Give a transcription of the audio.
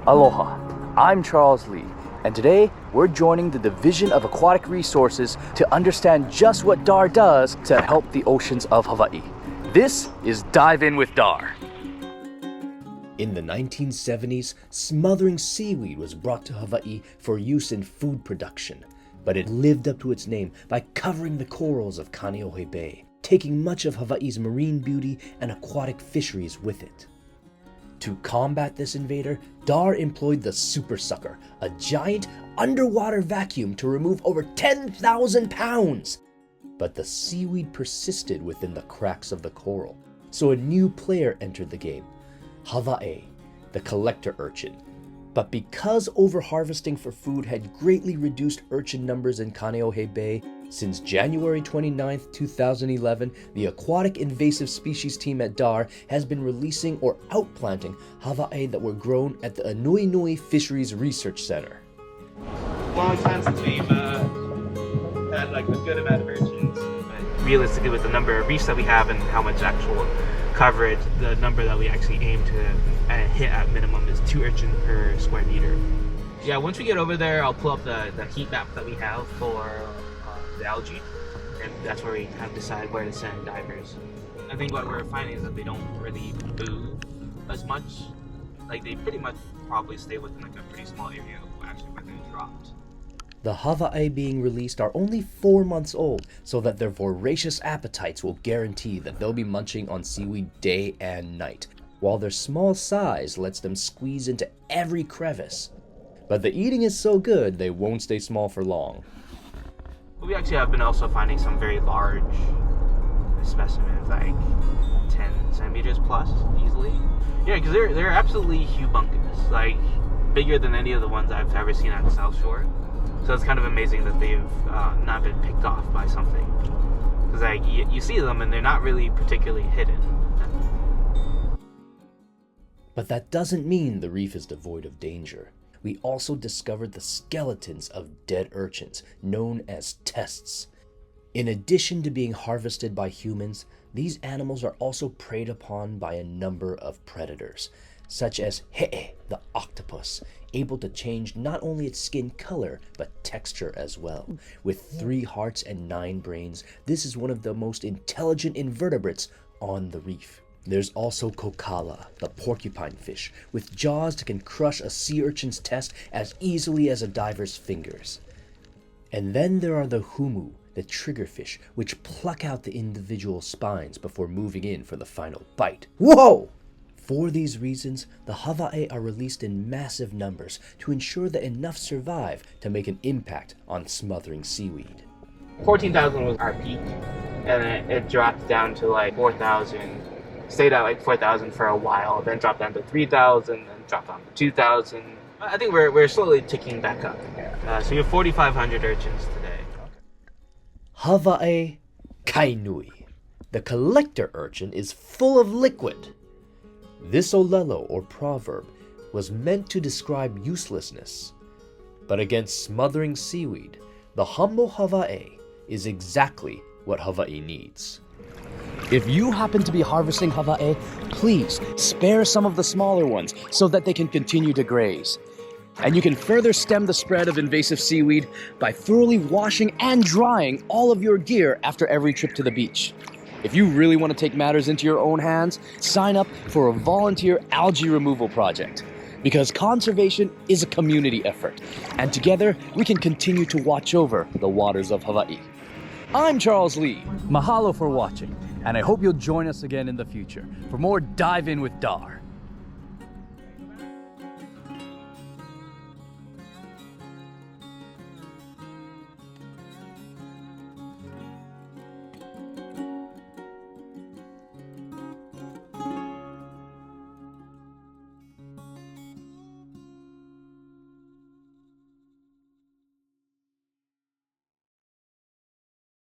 Aloha, I'm Charles Lee, and today we're joining the Division of Aquatic Resources to understand just what DAR does to help the oceans of Hawaii. This is Dive In with DAR. In the 1970s, smothering seaweed was brought to Hawaii for use in food production, but it lived up to its name by covering the corals of Kāneʻohe Bay, taking much of Hawaii's marine beauty and aquatic fisheries with it. To combat this invader, DAR employed the Super Sucker, a giant underwater vacuum to remove over 10,000 pounds. But the seaweed persisted within the cracks of the coral, so a new player entered the game, Hāwa'e, the collector urchin. But because overharvesting for food had greatly reduced urchin numbers in Kāneʻohe Bay, since January 29, 2011, the Aquatic Invasive Species team at DAR has been releasing or outplanting Hāwa'e that were grown at the Anuenue Fisheries Research Center. Long time since we've had like a good amount of urchins. But realistically, with the number of reefs that we have and how much actual coverage, the number that we actually aim to hit at minimum is 2 urchins per square meter. Yeah, once we get over there, I'll pull up the heat map that we have for the algae, and that's where we kind of decide where to send divers. I think what we're finding is that they don't really move as much. Like, they pretty much probably stay within like a pretty small area of actually where they're dropped. The Hāwa'e being released are only 4 months old, so that their voracious appetites will guarantee that they'll be munching on seaweed day and night, while their small size lets them squeeze into every crevice. But the eating is so good, they won't stay small for long. We actually have been also finding some very large specimens, like 10 centimeters plus, easily. Yeah, because they're absolutely humongous, like bigger than any of the ones I've ever seen at the South Shore. So it's kind of amazing that they've not been picked off by something. Because like you see them and they're not really particularly hidden. But that doesn't mean the reef is devoid of danger. We also discovered the skeletons of dead urchins, known as tests. In addition to being harvested by humans, these animals are also preyed upon by a number of predators, such as Hāwa'e, the octopus, able to change not only its skin color, but texture as well. With 3 hearts and 9 brains, this is one of the most intelligent invertebrates on the reef. There's also Kokala, the porcupine fish, with jaws that can crush a sea urchin's test as easily as a diver's fingers. And then there are the humu, the triggerfish, which pluck out the individual spines before moving in for the final bite. Whoa! For these reasons, the Hāwa'e are released in massive numbers to ensure that enough survive to make an impact on smothering seaweed. 14,000 was our peak, and then it dropped down to like 4,000. Stayed at like 4,000 for a while, then dropped down to 3,000, then dropped down to 2,000. I think we're slowly ticking back up. So you have 4,500 urchins today. Hāwa'e kainui. The collector urchin is full of liquid. This olelo, or proverb, was meant to describe uselessness. But against smothering seaweed, the humble Hāwa'e is exactly what Hawaii needs. If you happen to be harvesting Hāwa'e, please spare some of the smaller ones so that they can continue to graze. And you can further stem the spread of invasive seaweed by thoroughly washing and drying all of your gear after every trip to the beach. If you really want to take matters into your own hands, sign up for a volunteer algae removal project. Because conservation is a community effort, and together we can continue to watch over the waters of Hawaii. I'm Charles Lee. Mahalo for watching, and I hope you'll join us again in the future for more Dive In with DAR.